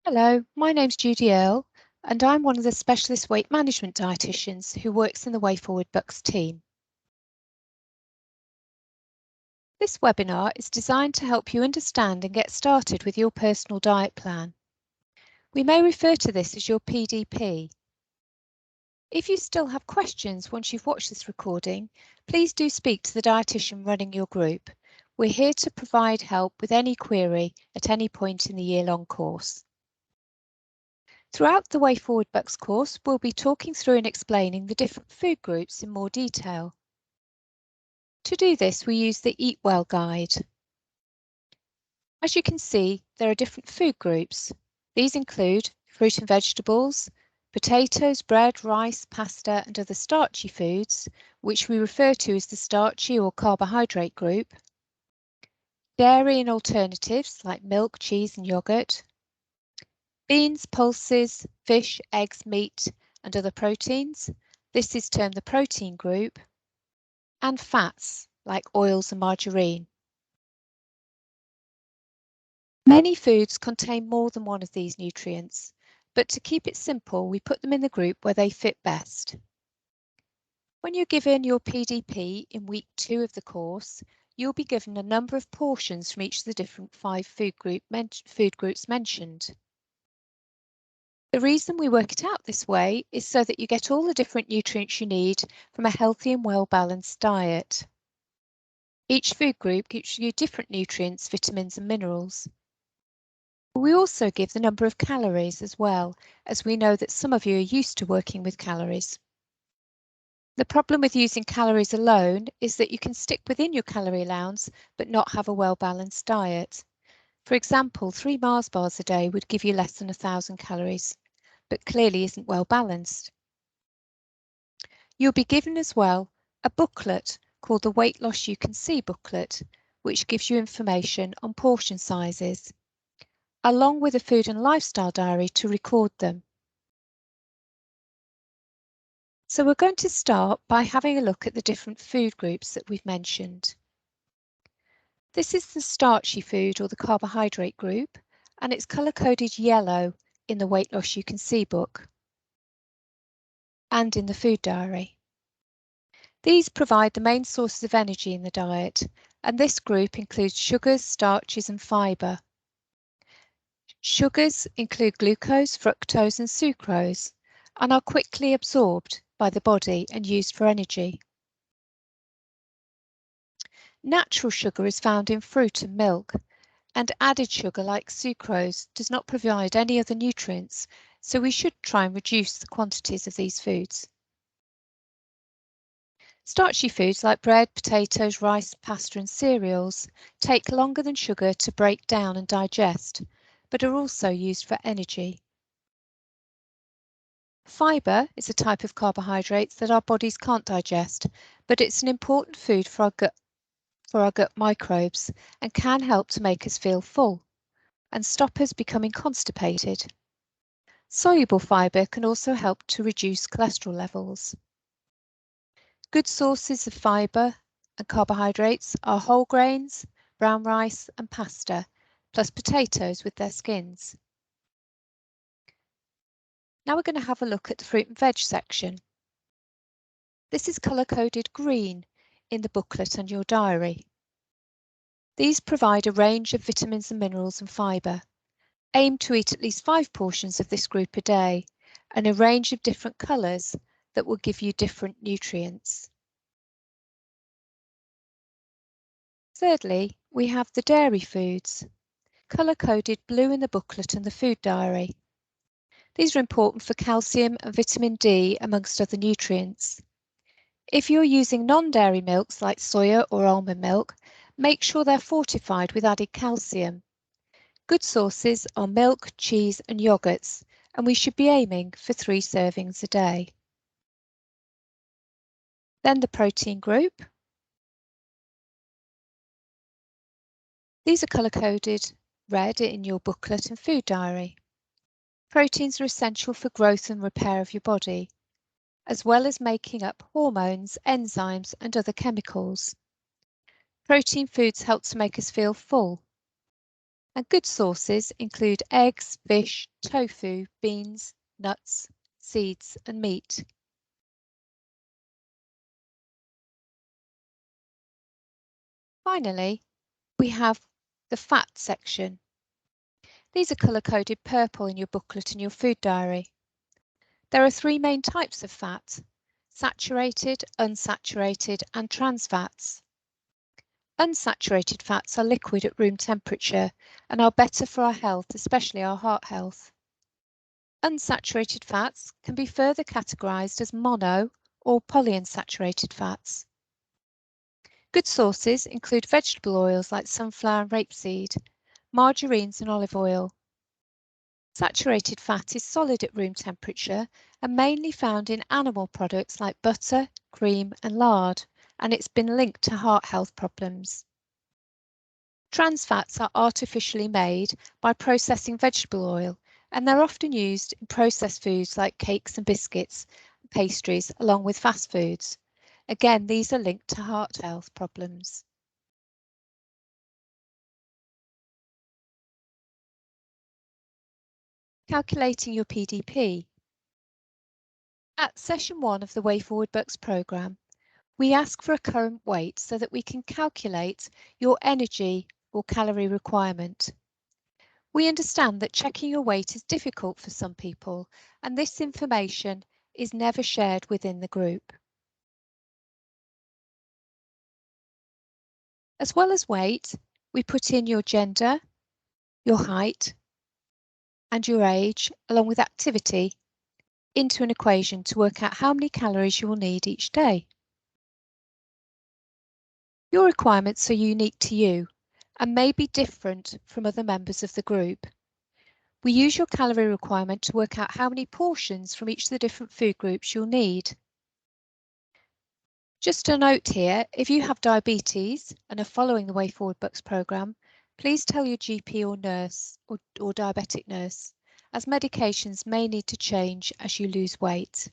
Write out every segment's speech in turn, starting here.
Hello, my name's Judy Earle, and I'm one of the specialist weight management dietitians who works in the Way Forward Bucks team. This webinar is designed to help you understand and get started with your personal diet plan. We may refer to this as your PDP. If you still have questions once you've watched this recording, please do speak to the dietitian running your group. We're here to provide help with any query at any point in the year-long course. Throughout the Way Forward Bucks course, we'll be talking through and explaining the different food groups in more detail. To do this, we use the Eat Well guide. As you can see, there are different food groups. These include fruit and vegetables, potatoes, bread, rice, pasta, and other starchy foods, which we refer to as the starchy or carbohydrate group, dairy and alternatives like milk, cheese, and yogurt, beans, pulses, fish, eggs, meat, and other proteins. This is termed the protein group, and fats like oils and margarine. Many foods contain more than one of these nutrients, but to keep it simple, we put them in the group where they fit best. When you're given your PDP in week 2 of the course, you'll be given a number of portions from each of the different 5 food groups mentioned. The reason we work it out this way is so that you get all the different nutrients you need from a healthy and well-balanced diet. Each food group gives you different nutrients, vitamins and minerals. We also give the number of calories as well, as we know that some of you are used to working with calories. The problem with using calories alone is that you can stick within your calorie allowance but not have a well-balanced diet. For example, 3 Mars bars a day would give you less than 1,000 calories, but clearly isn't well balanced. You'll be given as well a booklet called the Weight Loss You Can See booklet, which gives you information on portion sizes, along with a food and lifestyle diary to record them. So we're going to start by having a look at the different food groups that we've mentioned. This is the starchy food or the carbohydrate group, and it's colour-coded yellow in the Weight Loss You Can See book and in the food diary. These provide the main sources of energy in the diet, and this group includes sugars, starches and fibre. Sugars include glucose, fructose and sucrose, and are quickly absorbed by the body and used for energy. Natural sugar is found in fruit and milk, and added sugar like sucrose does not provide any other nutrients, so we should try and reduce the quantities of these foods. Starchy foods like bread, potatoes, rice, pasta and cereals take longer than sugar to break down and digest, but are also used for energy. Fibre is a type of carbohydrates that our bodies can't digest, but it's an important food for our gut microbes and can help to make us feel full and stop us becoming constipated. Soluble fibre can also help to reduce cholesterol levels. Good sources of fibre and carbohydrates are whole grains, brown rice and pasta, plus potatoes with their skins. Now we're going to have a look at the fruit and veg section. This is colour-coded green in the booklet and your diary. These provide a range of vitamins and minerals and fibre. Aim to eat at least 5 portions of this group a day and a range of different colours that will give you different nutrients. Thirdly, we have the dairy foods, colour-coded blue in the booklet and the food diary. These are important for calcium and vitamin D amongst other nutrients. If you're using non-dairy milks like soya or almond milk, make sure they're fortified with added calcium. Good sources are milk, cheese and yogurts, and we should be aiming for 3 servings a day. Then the protein group. These are colour-coded red in your booklet and food diary. Proteins are essential for growth and repair of your body, as well as making up hormones, enzymes and other chemicals. Protein foods help to make us feel full. And good sources include eggs, fish, tofu, beans, nuts, seeds and meat. Finally, we have the fat section. These are colour-coded purple in your booklet and your food diary. There are three main types of fat: saturated, unsaturated and trans fats. Unsaturated fats are liquid at room temperature and are better for our health, especially our heart health. Unsaturated fats can be further categorised as mono or polyunsaturated fats. Good sources include vegetable oils like sunflower and rapeseed, margarines and olive oil. Saturated fat is solid at room temperature and mainly found in animal products like butter, cream and lard, and it's been linked to heart health problems. Trans fats are artificially made by processing vegetable oil, and they're often used in processed foods like cakes and biscuits, and pastries, along with fast foods. Again, these are linked to heart health problems. Calculating your PDP. At session 1 of the Way Forward Bucks programme, we ask for a current weight so that we can calculate your energy or calorie requirement. We understand that checking your weight is difficult for some people, and this information is never shared within the group. As well as weight, we put in your gender, your height, and your age, along with activity, into an equation to work out how many calories you will need each day. Your requirements are unique to you and may be different from other members of the group. We use your calorie requirement to work out how many portions from each of the different food groups you'll need. Just a note here, if you have diabetes and are following the Way Forward Bucks programme, please tell your GP or nurse or diabetic nurse, as medications may need to change as you lose weight.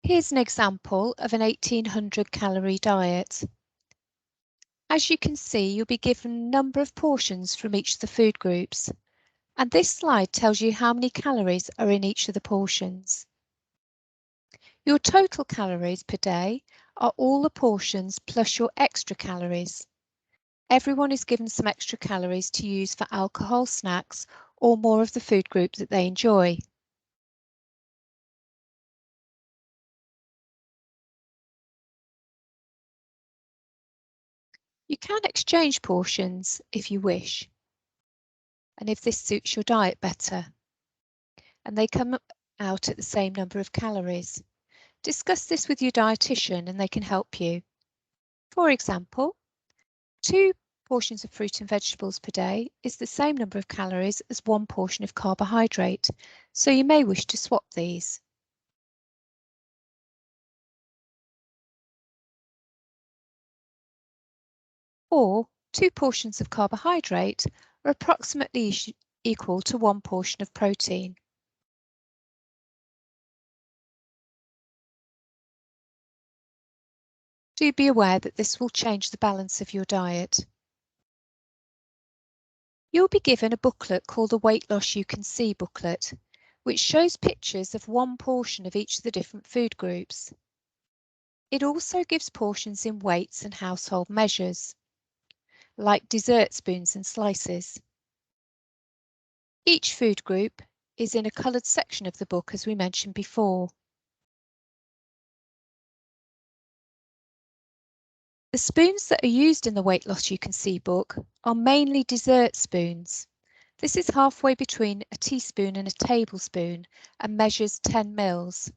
Here's an example of an 1800 calorie diet. As you can see, you'll be given a number of portions from each of the food groups, and this slide tells you how many calories are in each of the portions. Your total calories per day are all the portions plus your extra calories. Everyone is given some extra calories to use for alcohol, snacks, or more of the food group that they enjoy. You can exchange portions if you wish, and if this suits your diet better, and they come out at the same number of calories. Discuss this with your dietitian and they can help you. For example, 2 portions of fruit and vegetables per day is the same number of calories as 1 portion of carbohydrate, so you may wish to swap these. Or 2 portions of carbohydrate are approximately equal to 1 portion of protein. Do be aware that this will change the balance of your diet. You'll be given a booklet called the Weight Loss You Can See booklet, which shows pictures of 1 portion of each of the different food groups. It also gives portions in weights and household measures, like dessert spoons and slices. Each food group is in a coloured section of the book, as we mentioned before. The spoons that are used in the Weight Loss You Can See book are mainly dessert spoons. This is halfway between a teaspoon and a tablespoon and measures 10 mils.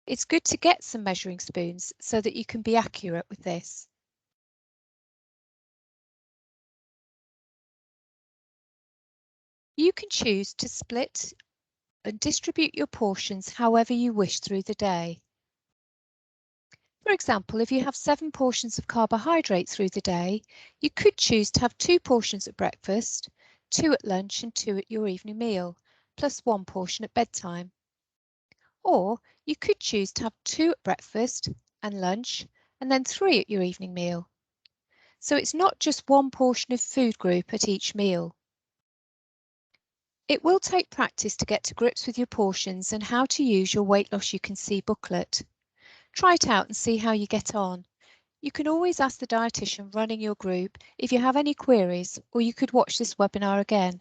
It's good to get some measuring spoons so that you can be accurate with this. You can choose to split and distribute your portions however you wish through the day. For example, if you have 7 portions of carbohydrate through the day, you could choose to have 2 portions at breakfast, 2 at lunch and 2 at your evening meal, plus 1 portion at bedtime. Or you could choose to have 2 at breakfast and lunch, and then 3 at your evening meal. So it's not just one portion of food group at each meal. It will take practice to get to grips with your portions and how to use your Weight Loss You Can See booklet. Try it out and see how you get on. You can always ask the dietitian running your group if you have any queries, or you could watch this webinar again.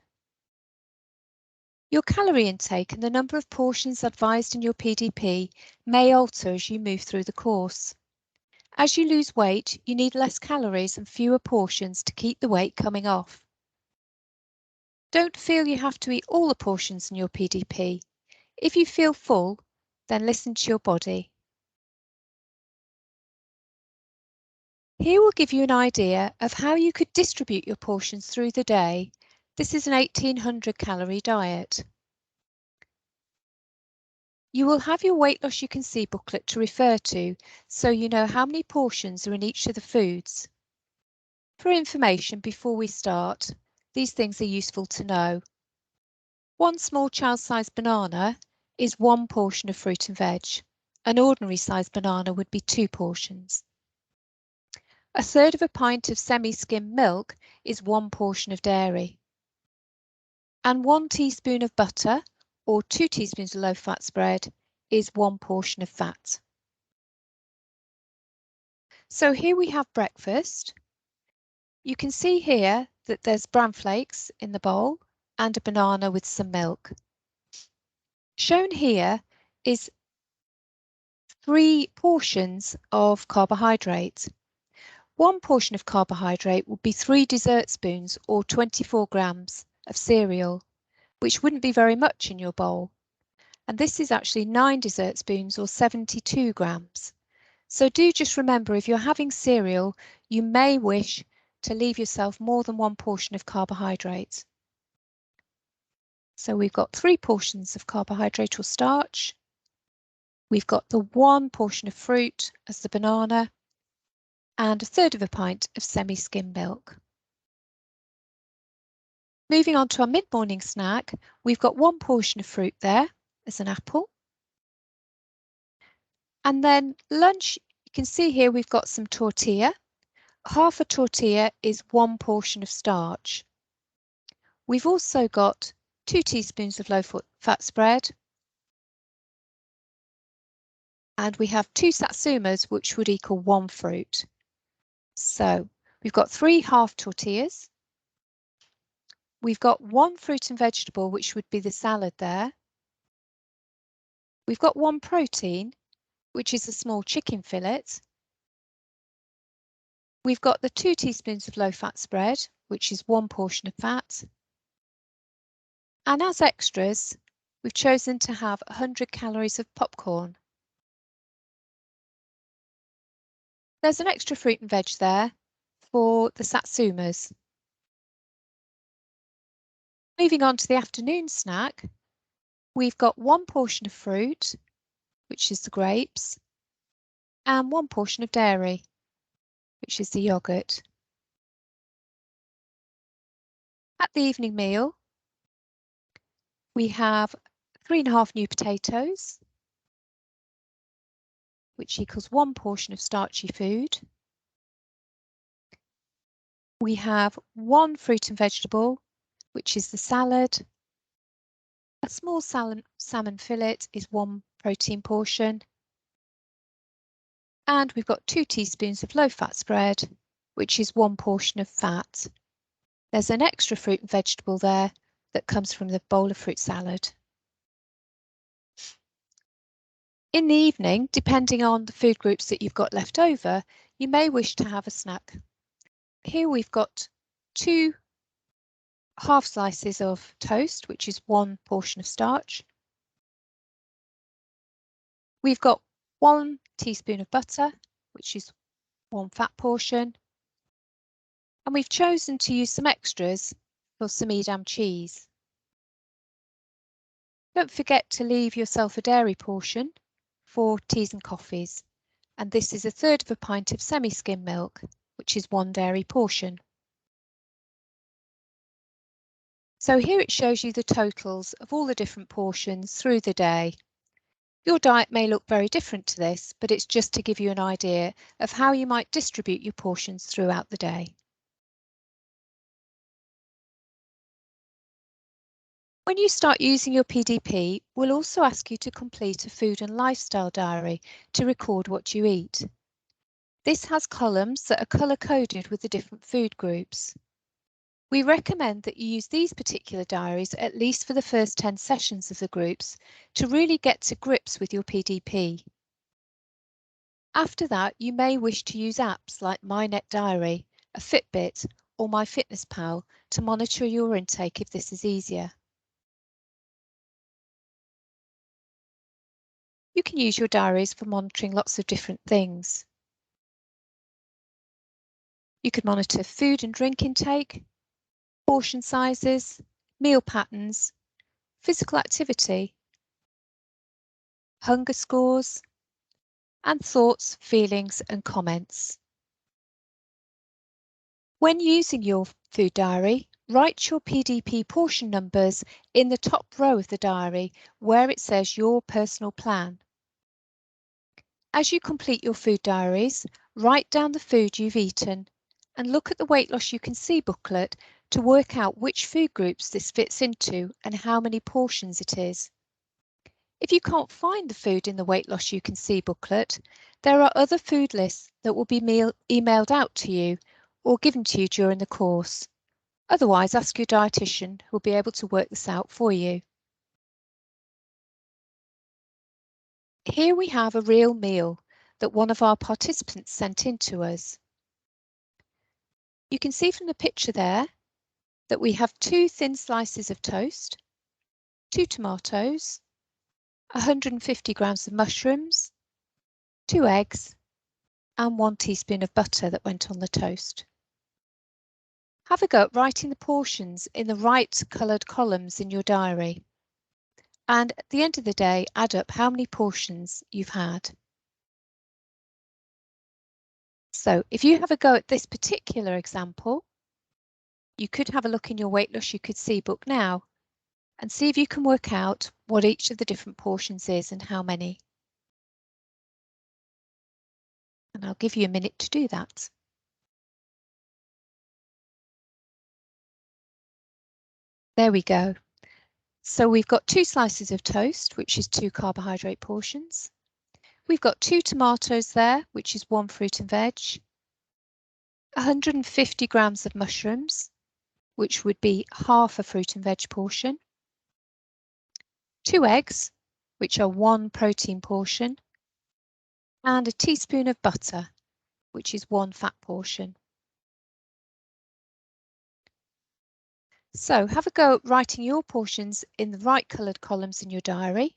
Your calorie intake and the number of portions advised in your PDP may alter as you move through the course. As you lose weight, you need less calories and fewer portions to keep the weight coming off. Don't feel you have to eat all the portions in your PDP. If you feel full, then listen to your body. Here we'll give you an idea of how you could distribute your portions through the day. This is an 1800 calorie diet. You will have your Weight Loss You Can See booklet to refer to, so you know how many portions are in each of the foods. For information before we start, these things are useful to know. One small child-sized banana is 1 portion of fruit and veg. An ordinary sized banana would be 2 portions. A third of a pint of semi-skimmed milk is 1 portion of dairy. And 1 teaspoon of butter or 2 teaspoons of low-fat spread is 1 portion of fat. So here we have breakfast. You can see here that there's bran flakes in the bowl and a banana with some milk. Shown here is 3 portions of carbohydrate. 1 portion of carbohydrate would be 3 dessert spoons or 24 grams of cereal, which wouldn't be very much in your bowl. And this is actually 9 dessert spoons or 72 grams. So do just remember, if you're having cereal, you may wish to leave yourself more than 1 portion of carbohydrate. So we've got 3 portions of carbohydrate or starch. We've got the 1 portion of fruit as the banana and a third of a pint of semi-skimmed milk. Moving on to our mid-morning snack, we've got 1 portion of fruit there as an apple. And then lunch, you can see here we've got some tortilla. Half a tortilla is 1 portion of starch. We've also got 2 teaspoons of low-fat spread. And we have 2 satsumas, which would equal 1 fruit. So we've got 3 half tortillas. We've got 1 fruit and vegetable, which would be the salad there. We've got 1 protein, which is a small chicken fillet. We've got the 2 teaspoons of low-fat spread, which is 1 portion of fat. And as extras, we've chosen to have 100 calories of popcorn. There's an extra fruit and veg there for the satsumas. Moving on to the afternoon snack, we've got 1 portion of fruit, which is the grapes, and 1 portion of dairy, which is the yogurt. At the evening meal, we have 3½ new potatoes, which equals 1 portion of starchy food. We have 1 fruit and vegetable, which is the salad. A small salmon fillet is 1 protein portion. And we've got 2 teaspoons of low-fat spread, which is 1 portion of fat. There's an extra fruit and vegetable there that comes from the bowl of fruit salad. In the evening, depending on the food groups that you've got left over, you may wish to have a snack. Here we've got 2 half slices of toast, which is 1 portion of starch. We've got 1 teaspoon of butter, which is 1 fat portion. And we've chosen to use some extras for some Edam cheese. Don't forget to leave yourself a dairy portion for teas and coffees. And this is a third of a pint of semi-skimmed milk, which is 1 dairy portion. So here it shows you the totals of all the different portions through the day. Your diet may look very different to this, but it's just to give you an idea of how you might distribute your portions throughout the day. When you start using your PDP, we'll also ask you to complete a food and lifestyle diary to record what you eat. This has columns that are colour-coded with the different food groups. We recommend that you use these particular diaries at least for the first 10 sessions of the groups to really get to grips with your PDP. After that, you may wish to use apps like My Net Diary, a Fitbit, or MyFitnessPal to monitor your intake if this is easier. You can use your diaries for monitoring lots of different things. You could monitor food and drink intake, portion sizes, meal patterns, physical activity, hunger scores, and thoughts, feelings, and comments. When using your food diary, write your PDP portion numbers in the top row of the diary where it says your personal plan. As you complete your food diaries, write down the food you've eaten and look at the Weight Loss You Can See booklet to work out which food groups this fits into and how many portions it is. If you can't find the food in the Weight Loss You Can See booklet, there are other food lists that will be emailed out to you or given to you during the course. Otherwise, ask your dietitian who will be able to work this out for you. Here we have a real meal that one of our participants sent in to us. You can see from the picture there that we have 2 thin slices of toast, 2 tomatoes, 150 grams of mushrooms, 2 eggs, and 1 teaspoon of butter that went on the toast. Have a go at writing the portions in the right coloured columns in your diary. And at the end of the day, add up how many portions you've had. So if you have a go at this particular example, you could have a look in your Weight Loss You Could See book now and see if you can work out what each of the different portions is and how many. And I'll give you a minute to do that. There we go. So we've got 2 slices of toast, which is 2 carbohydrate portions. We've got 2 tomatoes there, which is 1 fruit and veg. 150 grams of mushrooms, which would be half a fruit and veg portion. 2 eggs, which are 1 protein portion. And a teaspoon of butter, which is 1 fat portion. So have a go at writing your portions in the right coloured columns in your diary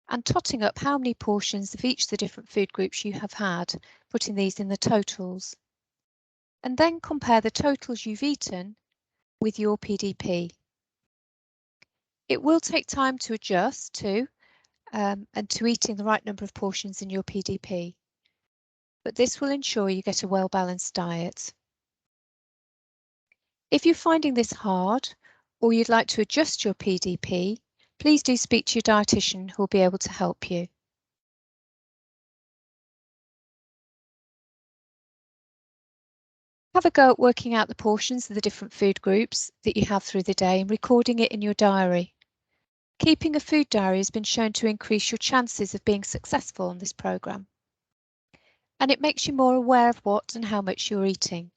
and totting up how many portions of each of the different food groups you have had, putting these in the totals. And then compare the totals you've eaten with your PDP. It will take time to adjust to and to eating the right number of portions in your PDP, but this will ensure you get a well-balanced diet. If you're finding this hard or you'd like to adjust your PDP, please do speak to your dietitian who will be able to help you. Have a go at working out the portions of the different food groups that you have through the day and recording it in your diary. Keeping a food diary has been shown to increase your chances of being successful on this programme. And it makes you more aware of what and how much you're eating.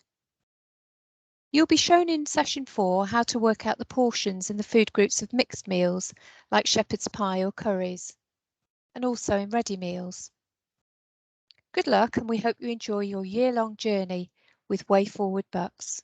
You'll be shown in session 4 how to work out the portions in the food groups of mixed meals like shepherd's pie or curries, and also in ready meals. Good luck, and we hope you enjoy your year-long journey with Way Forward Bucks.